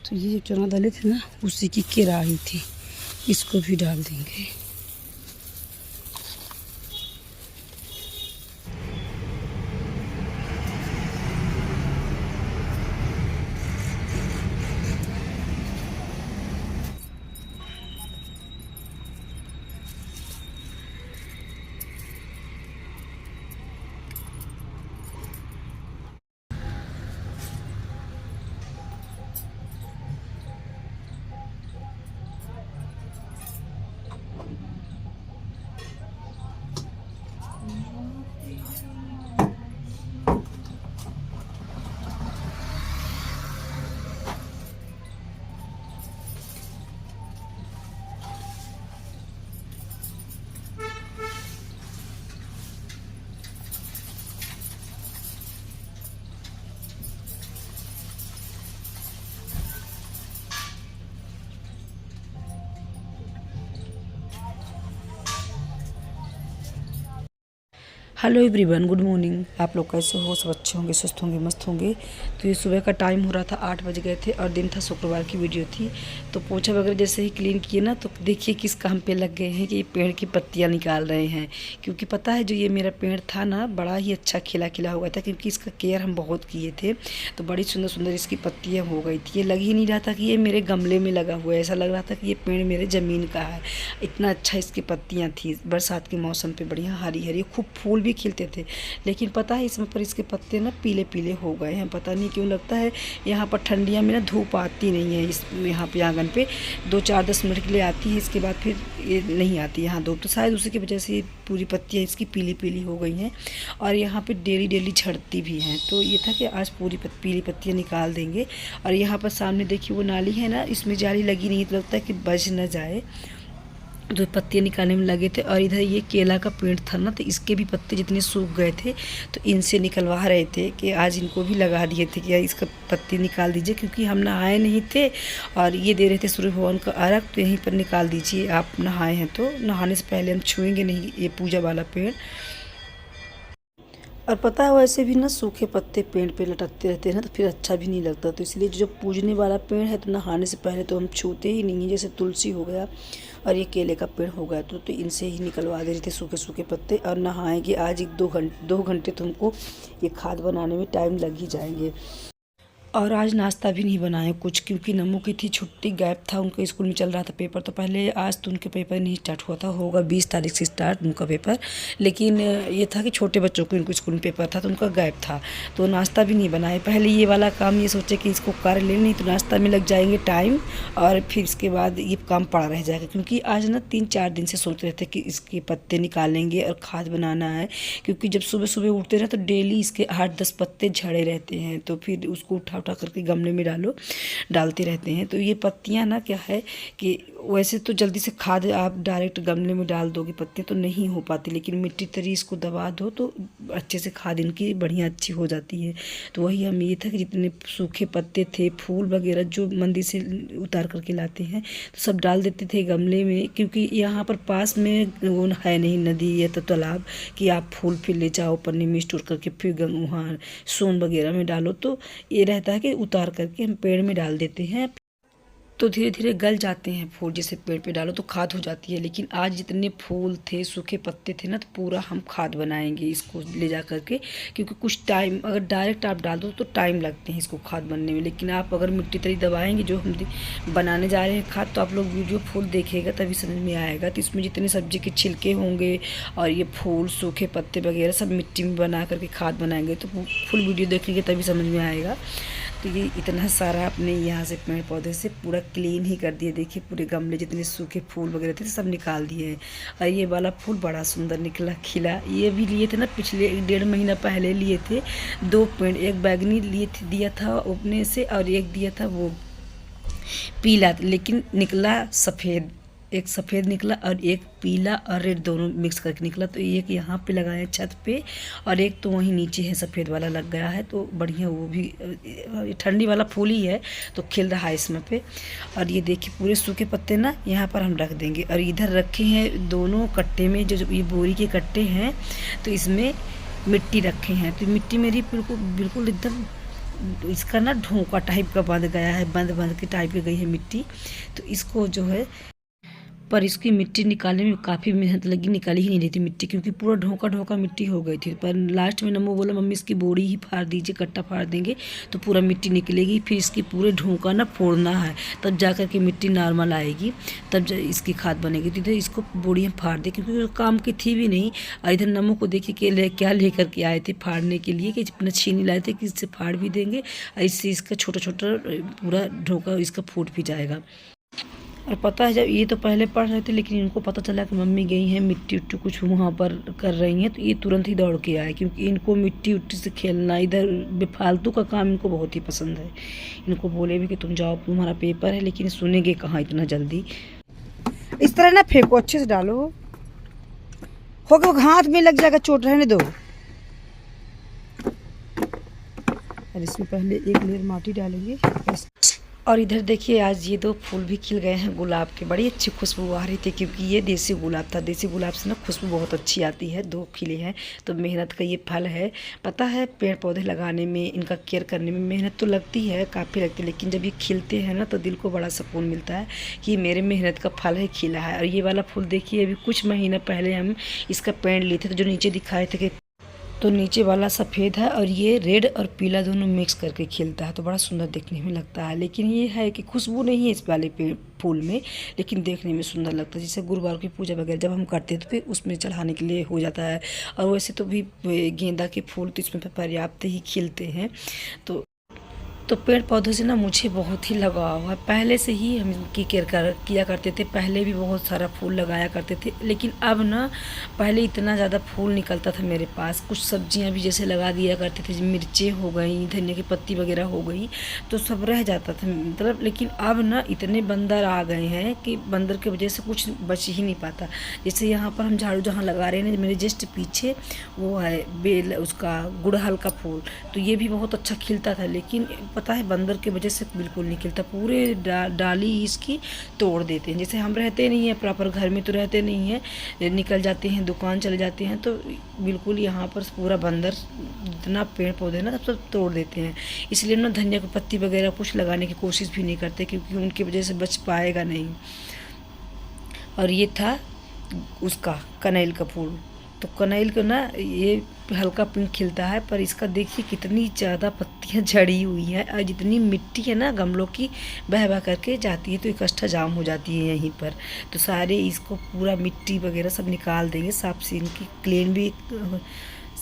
तो ये जो चना दालें थे ना, उसी की किराही थी, इसको भी डाल देंगे। Hello everyone, good morning. आप लोग कैसे हो? सब अच्छे होंगे, स्वस्थ होंगे, मस्त होंगे। तो ये सुबह का टाइम हो रहा था, 8 बज गए थे और दिन था शुक्रवार की वीडियो थी। तो पोछा वगैरह जैसे ही क्लीन किए ना, तो देखिए किस काम पे लग गए हैं कि ये पेड़ की पत्तियां निकाल रहे हैं। क्योंकि पता है जो ये मेरा पेड़ था ना, बड़ा ही अच्छा खिला खिला हो गया था, क्योंकि इसका केयर हम बहुत किए थे। तो बड़ी सुंदर सुंदर इसकी पत्तियाँ हो गई थी। ये लग ही नहीं रहा था कि ये मेरे गमले में लगा हुआ है, ऐसा लग रहा था कि ये पेड़ मेरे ज़मीन का है। इतना अच्छा इसकी पत्तियाँ थी। बरसात के मौसम पर बढ़िया हरी हरी, खूब फूल भी खिलते थे। लेकिन पता है इसमें पर इसके पत्ते ना पीले पीले हो गए हैं, पता नहीं क्यों। लगता है यहाँ पर ठंडियाँ में ना धूप आती नहीं है इस यहाँ पे आंगन पे, 2-4-10 मिनट के लिए आती है, इसके बाद फिर ये नहीं आती यहाँ धूप। तो शायद उसी की वजह से पूरी पत्तियाँ इसकी पीली पीली हो गई हैं और यहाँ पे डेली डेली झड़ती भी हैं। तो ये था कि आज पूरी पीली पत्तियाँ निकाल देंगे। और यहाँ पर सामने देखिए वो नाली है ना, इसमें जाली लगी नहीं, तो लगता है कि बच न जाए, तो पत्ते निकालने में लगे थे। और इधर ये केला का पेड़ था ना, तो इसके भी पत्ते जितने सूख गए थे, तो इनसे निकलवा रहे थे कि आज इनको भी लगा दिए थे कि इसका पत्ते निकाल दीजिए, क्योंकि हम नहाए नहीं थे और ये दे रहे थे सूर्य भगवान का अर्घ, तो यहीं पर निकाल दीजिए। आप नहाए हैं तो नहाने से पहले हम छुएंगे नहीं ये पूजा वाला पेड़। और पता है वैसे भी ना सूखे पत्ते पेड़ पे लटकते रहते हैं ना, तो फिर अच्छा भी नहीं लगता। तो इसलिए जो पूजने वाला पेड़ है, तो नहाने से पहले तो हम छूते ही नहीं हैं। जैसे तुलसी हो गया और ये केले का पेड़ हो गया, तो इनसे ही निकलवा दे रहे थे सूखे सूखे पत्ते। और नहाएंगे आज 2 घंटे तो हमको ये खाद बनाने में टाइम लग ही जाएंगे। और आज नाश्ता भी नहीं बनाए कुछ, क्योंकि नमू की थी छुट्टी, गैप था, उनका स्कूल में चल रहा था पेपर। तो पहले आज तो उनके पेपर नहीं स्टार्ट हुआ था, होगा 20 तारीख से स्टार्ट उनका पेपर। लेकिन ये था कि छोटे बच्चों को उनको स्कूल में पेपर था, तो उनका गैप था, तो नाश्ता भी नहीं बनाए। पहले ये वाला काम ये सोचे कि इसको कर ले, नहीं तो नाश्ता में लग जाएंगे टाइम और फिर इसके बाद ये काम पड़ा रह जाएगा। क्योंकि आज ना 3-4 दिन से सोच रहे थे कि इसके पत्ते निकालेंगे और खाद बनाना है। क्योंकि जब सुबह सुबह उठते रहे तो डेली इसके 8-10 पत्ते झड़े रहते हैं, तो फिर उसको उठा उठा करके गमले में डालते रहते हैं। तो ये पत्तियां ना क्या है कि वैसे तो जल्दी से खाद आप डायरेक्ट गमले में डाल दोगे पत्तियां तो नहीं हो पाती, लेकिन मिट्टी तरी इसको दबा दो तो अच्छे से खाद इनकी बढ़िया अच्छी हो जाती है। तो वही हम ये था कि जितने सूखे पत्ते थे, फूल वगैरह जो मंदिर से उतार करके लाते हैं, तो सब डाल देते थे गमले में। क्योंकि यहाँ पर पास में वो है नहीं नदी या तो तालाब कि आप फूल फिर ले जाओ पन्नी में स्टोर करके फिर वहाँ सोन वगैरह में डालो। तो ये रहता है कि उतार करके हम पेड़ में डाल देते हैं, तो धीरे धीरे गल जाते हैं फूल। जैसे पेड़ पे डालो तो खाद हो जाती है। लेकिन आज जितने फूल थे, सूखे पत्ते थे ना, तो पूरा हम खाद बनाएंगे इसको ले जा करके। क्योंकि कुछ टाइम अगर डायरेक्ट आप डाल दो तो टाइम लगते हैं इसको खाद बनने में, लेकिन आप अगर मिट्टी तरी दबाएंगे जो हम बनाने जा रहे हैं खाद, तो आप लोग वीडियो फुल देखिएगा तभी समझ में आएगा। तो इसमें जितने सब्जी के छिलके होंगे और ये फूल सूखे पत्ते वगैरह सब मिट्टी में बना करके खाद बनाएंगे, तो फुल वीडियो देखेंगे तभी समझ में आएगा। तो ये इतना सारा अपने यहाँ से पेड़ पौधे से पूरा क्लीन ही कर दिए। देखिए पूरे गमले जितने सूखे फूल वगैरह थे सब निकाल दिए हैं। और ये वाला फूल बड़ा सुंदर निकला खिला। ये भी लिए थे ना, पिछले 1-1.5 महीना पहले लिए थे 2 पेड़। एक बैगनी दिया था अपने से और एक दिया था वो पीला, लेकिन निकला सफ़ेद। एक सफ़ेद निकला और एक पीला और रेड दोनों मिक्स करके निकला। तो एक यहाँ पे लगाया छत पे और एक तो वहीं नीचे है सफ़ेद वाला लग गया है। तो बढ़िया, वो भी ठंडी वाला फूल ही है तो खिल रहा है इसमें पे। और ये देखिए पूरे सूखे पत्ते ना यहाँ पर हम रख देंगे। और इधर रखे हैं दोनों कट्टे में, जो ये बोरी के कट्टे हैं, तो इसमें मिट्टी रखे हैं। तो मिट्टी मेरी बिल्कुल बिल्कुल एकदम इसका ना ढोंका टाइप का बंध गया है, बंद बंद के टाइप की गई है मिट्टी। तो इसको जो है, पर इसकी मिट्टी निकालने में काफ़ी मेहनत लगी, निकाली ही नहीं रही थी मिट्टी, क्योंकि पूरा ढोंका ढोंका मिट्टी हो गई थी। पर लास्ट में नमो बोला मम्मी इसकी बोरी ही फाड़ दीजिए, कट्टा फाड़ देंगे तो पूरा मिट्टी निकलेगी, फिर इसकी पूरे ढोंका ना फोड़ना है, तब जा कर के मिट्टी नॉर्मल आएगी, तब इसकी खाद बनेगी। तो इसको बोरी हम फाड़ दें, क्योंकि काम की थी भी नहीं। और इधर नमो को देखिए कि क्या लेकर के आए थे फाड़ने के लिए, कि अपना छीनी लाए थे कि इससे फाड़ भी देंगे और इससे इसका छोटा छोटा पूरा ढोंका इसका फूट भी जाएगा। और पता है, जब ये तो पहले पढ़ रहे थे, लेकिन इनको पता चला कि मम्मी गई हैं मिट्टी उट्टी कुछ वहाँ पर कर रही हैं, तो ये तुरंत ही दौड़ के आए, क्योंकि इनको मिट्टी उट्टी से खेलना, इधर बेफालतू का काम इनको बहुत ही पसंद है। इनको बोले भी कि तुम जाओ, तुम्हारा पेपर है, लेकिन सुनेंगे कहाँ इतना जल्दी। इस तरह ना फेंको, अच्छे से डालो, हो गया हाथ में लग जाएगा, चोट रहने दो। और इसमें पहले एक लेयर माटी डालेंगे। और इधर देखिए, आज ये 2 फूल भी खिल गए हैं गुलाब के, बड़ी अच्छी खुशबू आ रही थी, क्योंकि ये देसी गुलाब था। देसी गुलाब से ना खुशबू बहुत अच्छी आती है। 2 खिले हैं, तो मेहनत का ये फल है। पता है, पेड़ पौधे लगाने में, इनका केयर करने में मेहनत तो लगती है, काफ़ी लगती है, लेकिन जब ये खिलते हैं ना तो दिल को बड़ा सुकून मिलता है कि मेरे मेहनत का फल है, खिला है। और ये वाला फूल देखिए, अभी कुछ महीना पहले हम इसका पेड़ लिए थे, तो जो नीचे दिखाए थे कि, तो नीचे वाला सफ़ेद है और ये रेड और पीला दोनों मिक्स करके खिलता है, तो बड़ा सुंदर देखने में लगता है। लेकिन ये है कि खुशबू नहीं है इस वाले पेड़ फूल में, लेकिन देखने में सुंदर लगता है। जैसे गुरुवार की पूजा वगैरह जब हम करते हैं तो फिर उसमें चढ़ाने के लिए हो जाता है। और वैसे तो भी गेंदा के फूल तो इसमें पर्याप्त ही खिलते हैं। तो पेड़ पौधों से ना मुझे बहुत ही लगाव है, पहले से ही हम इनकी केयर किया करते थे। पहले भी बहुत सारा फूल लगाया करते थे, लेकिन अब ना पहले इतना ज़्यादा फूल निकलता था मेरे पास। कुछ सब्जियां भी जैसे लगा दिया करते थे, मिर्चें हो गई, धनिया की पत्ती वगैरह हो गई, तो सब रह जाता था मतलब। लेकिन अब ना इतने बंदर आ गए हैं कि बंदर की वजह से कुछ बच ही नहीं पाता। जैसे यहाँ पर हम झाड़ू जहाँ लगा रहे हैं, मेरे जस्ट पीछे वो है बेल, उसका गुड़हल का फूल, तो ये भी बहुत अच्छा खिलता था, लेकिन पता है बंदर की वजह से बिल्कुल नहीं खिलता। पूरे डाली इसकी तोड़ देते हैं। जैसे हम रहते नहीं हैं प्रॉपर घर में, तो रहते नहीं हैं, निकल जाते हैं दुकान चले जाते हैं, तो बिल्कुल यहाँ पर पूरा बंदर जितना पेड़ पौधे ना सब तोड़ देते हैं। इसलिए ना धनिया की पत्ती वगैरह कुछ लगाने की कोशिश भी नहीं करते, क्योंकि उनकी वजह से बच पाएगा नहीं। और ये था उसका कनैल का फूल। तो कनैल को ना ये हल्का पिंक खिलता है, पर इसका देखिए कितनी ज़्यादा पत्तियां झड़ी हुई हैं, और जितनी मिट्टी है ना गमलों की बह बह करके जाती है, तो इकट्ठा जाम हो जाती है यहीं पर। तो सारे इसको पूरा मिट्टी वगैरह सब निकाल देंगे, साफ सी इनकी क्लीन भी,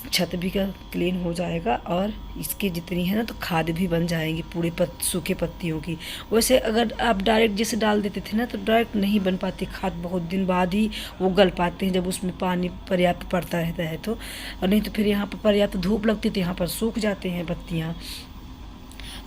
छत भी का क्लीन हो जाएगा, और इसके जितनी है ना तो खाद भी बन जाएंगी पूरे सूखे पत्तियों की। वैसे अगर आप डायरेक्ट जैसे डाल देते थे ना, तो डायरेक्ट नहीं बन पाती खाद, बहुत दिन बाद ही वो गल पाते हैं जब उसमें पानी पर्याप्त पड़ता रहता है तो। और नहीं तो फिर यहाँ पर पर्याप्त धूप लगती तो यहाँ पर सूख जाते हैं पत्तियाँ।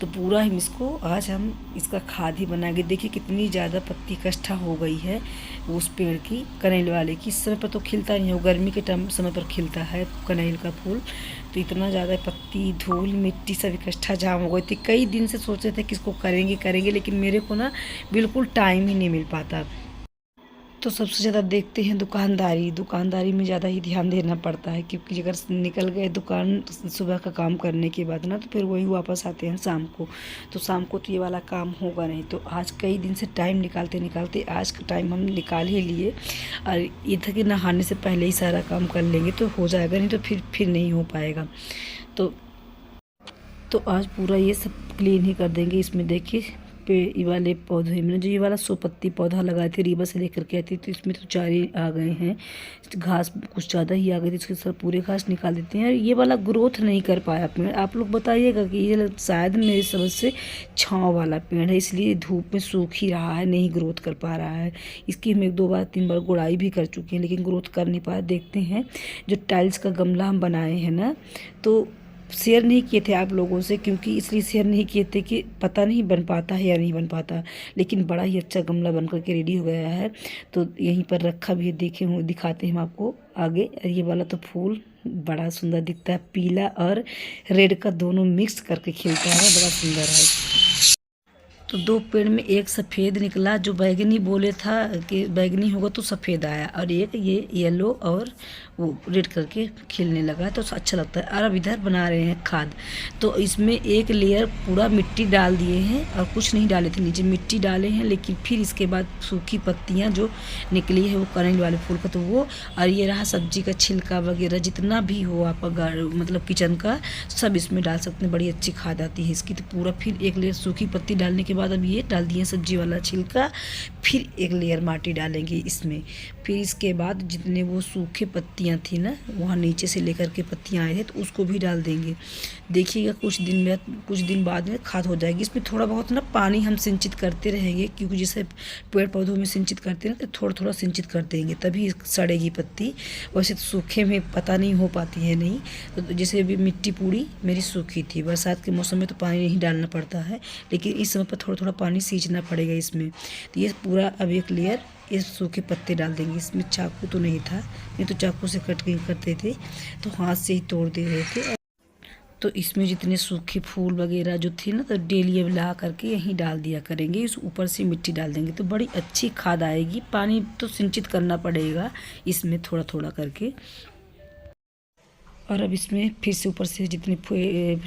तो पूरा हम इसको आज हम इसका खाद ही बनाएंगे। देखिए कितनी ज़्यादा पत्ती इकट्ठा हो गई है उस पेड़ की, कनैल वाले की। इस समय पर तो खिलता नहीं हो, गर्मी के टाइम समय पर खिलता है कनैल का फूल। तो इतना ज़्यादा पत्ती, धूल, मिट्टी सब इकट्ठा जाम हो गई थी। कई दिन से सोच रहे थे कि इसको करेंगे, लेकिन मेरे को ना बिल्कुल टाइम ही नहीं मिल पाता। तो सबसे ज़्यादा देखते हैं दुकानदारी में ज़्यादा ही ध्यान देना पड़ता है, क्योंकि अगर निकल गए दुकान सुबह का काम करने के बाद ना, तो फिर वही वापस आते हैं शाम को। तो शाम को तो ये वाला काम होगा नहीं। तो आज कई दिन से टाइम निकालते आज का टाइम हम निकाल ही लिए, और ये था कि नहाने से पहले ही सारा काम कर लेंगे तो हो जाएगा, नहीं तो फिर नहीं हो पाएगा। तो आज पूरा ये सब क्लीन ही कर देंगे। इसमें देखिए ये वाले पौधे में जो ये वाला 100 पत्ती पौधा लगाए थे, रीबा से लेकर के आई थी, तो इसमें तो 4 ही आ गए हैं। घास कुछ ज़्यादा ही आ गई थी, इसके सब पूरे घास निकाल देते हैं। ये वाला ग्रोथ नहीं कर पाया पेड़। आप लोग बताइएगा कि ये शायद मेरी समझ से छाँव वाला पेड़ है, इसलिए धूप में सूख ही रहा है, नहीं ग्रोथ कर पा रहा है। इसकी हम 1-2 बार 3 बार गुड़ाई भी कर चुके हैं, लेकिन ग्रोथ कर नहीं पाया। देखते हैं जो टाइल्स का गमला हम बनाए हैं ना, तो शेयर नहीं किए थे आप लोगों से, क्योंकि इसलिए शेयर नहीं किए थे कि पता नहीं बन पाता है या नहीं बन पाता। लेकिन बड़ा ही अच्छा गमला बन करके रेडी हो गया है, तो यहीं पर रखा भी है, दिखाते हैं हम आपको आगे। ये वाला तो फूल बड़ा सुंदर दिखता है, पीला और रेड का दोनों मिक्स करके खिलता है, बड़ा सुंदर है। तो 2 पेड़ में एक सफ़ेद निकला, जो बैंगनी बोले था कि बैंगनी होगा तो सफ़ेद आया, और एक ये येलो और वो रेड करके खिलने लगा, तो अच्छा लगता है। और अब इधर बना रहे हैं खाद। तो इसमें एक लेयर पूरा मिट्टी डाल दिए हैं और कुछ नहीं डाले थे, नीचे मिट्टी डाले हैं, लेकिन फिर इसके बाद सूखी पत्तियां जो निकली है वो कनेल वाले फूल का, तो वो, और ये रहा सब्जी का छिलका वगैरह जितना भी हो आपका मतलब किचन का, सब इसमें डाल सकते हैं। बड़ी अच्छी खाद आती है इसकी। तो पूरा फिर एक लेयर सूखी पत्ती डालने के बाद अब ये डाल दिए सब्जी वाला छिलका, फिर एक लेयर माटी डालेंगे इसमें। फिर इसके बाद जितने वो सूखे पत्तियां थी ना, वहाँ नीचे से लेकर के पत्तियां आए थे, तो उसको भी डाल देंगे। देखिएगा कुछ दिन बाद में खाद हो जाएगी। इसमें थोड़ा बहुत ना पानी हम सिंचित करते रहेंगे, क्योंकि जैसे पेड़ पौधों में सिंचित करते हैं ना, तो थोड़ा थोड़ा सिंचित कर देंगे, तभी सड़ेगी पत्ती। वैसे तो सूखे में पता नहीं हो पाती है नहीं। तो जैसे अभी मिट्टी पूरी मेरी सूखी थी, बरसात के मौसम में तो पानी नहीं डालना पड़ता है, लेकिन इस समय पर थोड़ा थोड़ा पानी सींचना पड़ेगा इसमें। तो ये पूरा अब एक लेयर ये सूखे पत्ते डाल देंगे इसमें। चाकू तो नहीं था, नहीं तो चाकू से कट के करते थे, तो हाथ से ही तोड़ दे रहे थे। तो इसमें जितने सूखे फूल वगैरह जो थे ना, तो डेली अब ला करके यहीं डाल दिया करेंगे। इस ऊपर से मिट्टी डाल देंगे तो बड़ी अच्छी खाद आएगी। पानी तो सिंचित करना पड़ेगा इसमें थोड़ा थोड़ा करके। और अब इसमें फिर से ऊपर से जितनी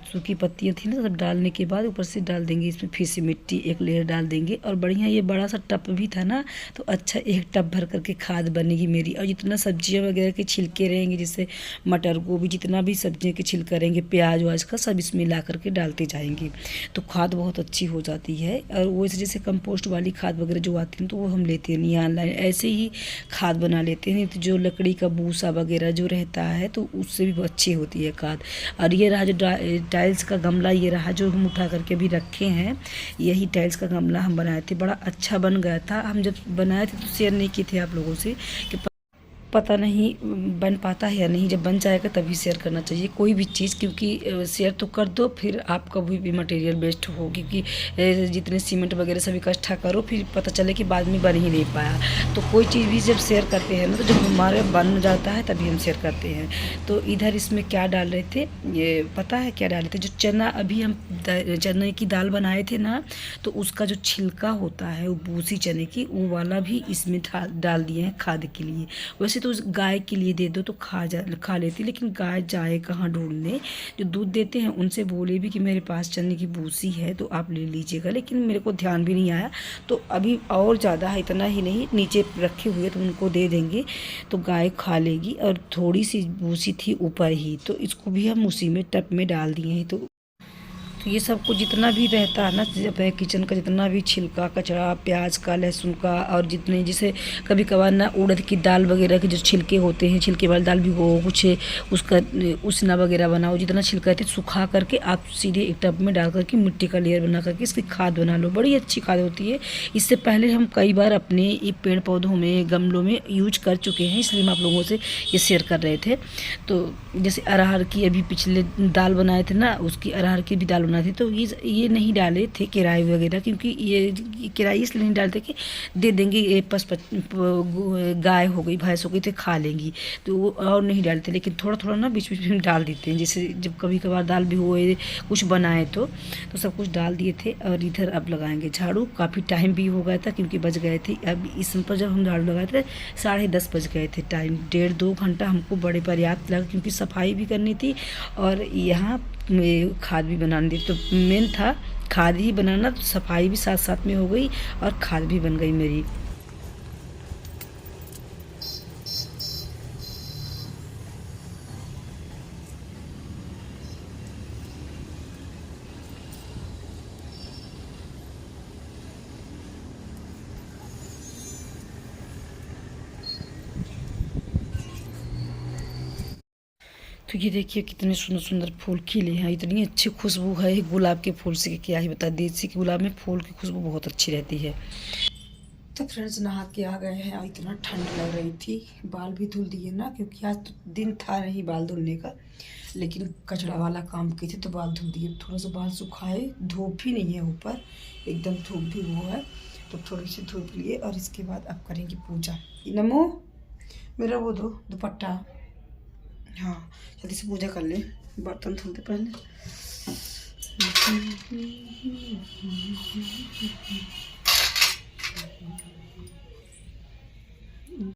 सूखी पत्तियां थी ना, सब डालने के बाद ऊपर से डाल देंगे इसमें फिर से मिट्टी, एक लेयर डाल देंगे। और बढ़िया, ये बड़ा सा टब भी था ना, तो अच्छा एक टब भर करके खाद बनेगी मेरी। और जितना सब्जियां वगैरह के छिलके रहेंगे, जैसे मटर गोभी, जितना भी सब्जियों के छिलका रहेंगे, प्याज वाज का, सब इसमें ला करके डालते जाएंगे, तो खाद बहुत अच्छी हो जाती है। और वो जैसे कंपोस्ट वाली खाद वगैरह जो आती है तो वो हम लेते नहीं, ऑनलाइन ऐसे ही खाद बना लेते हैं। तो जो लकड़ी का भूसा वगैरह जो रहता है, तो उससे भी अच्छी होती है खाद। और ये रहा जो टाइल्स का गमला, ये रहा जो हम उठा करके भी रखे हैं। यही टाइल्स का गमला हम बनाए थे, बड़ा अच्छा बन गया था। हम जब बनाए थे तो शेयर नहीं किए थे आप लोगों से, कि पता नहीं बन पाता है या नहीं। जब बन जाएगा तभी शेयर करना चाहिए कोई भी चीज़, क्योंकि शेयर तो कर दो, फिर आपका भी मटेरियल वेस्ट हो, क्योंकि जितने सीमेंट वगैरह सब इकट्ठा करो, फिर पता चले कि बाद में बन ही नहीं पाया। तो कोई चीज़ भी जब शेयर करते हैं ना, तो जब हमारे बन जाता है तभी हम शेयर करते हैं। तो इधर इसमें क्या डाल रहे थे, ये पता है क्या डाले थे, जो चना अभी हम चने की दाल बनाए थे ना, तो उसका जो छिलका होता है वो बूसी चने की, वो वाला भी इसमें डाल दिए हैं खाद के लिए। वैसे तो गाय के लिए दे दो तो खा लेती, लेकिन गाय जाए कहाँ ढूंढने। जो दूध देते हैं उनसे बोले भी कि मेरे पास चने की भूसी है तो आप ले लीजिएगा, लेकिन मेरे को ध्यान भी नहीं आया। तो अभी और ज़्यादा है, इतना ही नहीं, नीचे रखे हुए तो उनको दे देंगे, तो गाय खा लेगी। और थोड़ी सी भूसी थी ऊपर ही, तो इसको भी हम उसी में टब में डाल दिए हैं। तो ये सब कुछ जितना भी रहता है ना, अपने किचन का जितना भी छिलका कचरा, प्याज का, लहसुन का, और जितने जैसे कभी कभार ना उड़द की दाल वगैरह के जो छिलके होते हैं, छिलके वाली दाल भी हो, कुछ उसका उसना वगैरह बनाओ, जितना छिलका है सुखा करके आप सीधे एक टब में डाल करके मिट्टी का लेयर बना करके इसकी खाद बना लो, बड़ी अच्छी खाद होती है। इससे पहले हम कई बार अपने ये पेड़ पौधों में, गमलों में यूज कर चुके हैं, इसलिए हम आप लोगों से ये शेयर कर रहे थे। तो जैसे अरहर की अभी पिछले दाल बनाए थे ना, उसकी अरहर की भी दाल बनाई थी, तो ये नहीं डाले थे किराई वगैरह, क्योंकि ये किराई इसलिए नहीं डालते कि दे देंगे, ये गाय हो गई, भैंस हो गई तो खा लेंगी, तो वो और नहीं डालते। लेकिन थोड़ा थोड़ा ना बीच बीच में डाल देते हैं, जैसे जब कभी कभार दाल भी हुए, कुछ बनाए तो सब कुछ डाल दिए थे। और इधर अब लगाएंगे झाड़ू। काफ़ी टाइम भी हो गया था, क्योंकि बज गए थे, अब इस पर जब हम झाड़ू लगाए थे 10:30 बज गए थे। टाइम 1.5-2 घंटा हमको बड़े पर्याप्त लगा, क्योंकि सफाई भी करनी थी और यहाँ खाद भी बनानी थी। तो मेन था खाद ही बनाना, तो सफाई भी साथ साथ में हो गई और खाद भी बन गई मेरी। तो ये देखिए कितने सुंदर सुंदर फूल खिले हैं, इतनी अच्छी खुशबू है गुलाब के फूल से, क्या ही बता। देसी के गुलाब में फूल की खुशबू बहुत अच्छी रहती है। तो फ्रेंड्स नहा के आ गए हैं और इतना ठंड लग रही थी, बाल भी धुल दिए ना, क्योंकि आज तो दिन था नहीं बाल धुलने का, लेकिन कचरा वाला काम किए थे तो बाल धुल दिए। थोड़ा सा बाल सुखाए, धूप भी नहीं है ऊपर, एकदम धूप भी वो है, तो थोड़ी सी धूप लिए। और इसके बाद अब करेंगे पूजा। नमो मेरा वो दो दुपट्टा, हाँ जल्दी से पूजा कर ले, बर्तन धुलते पहले।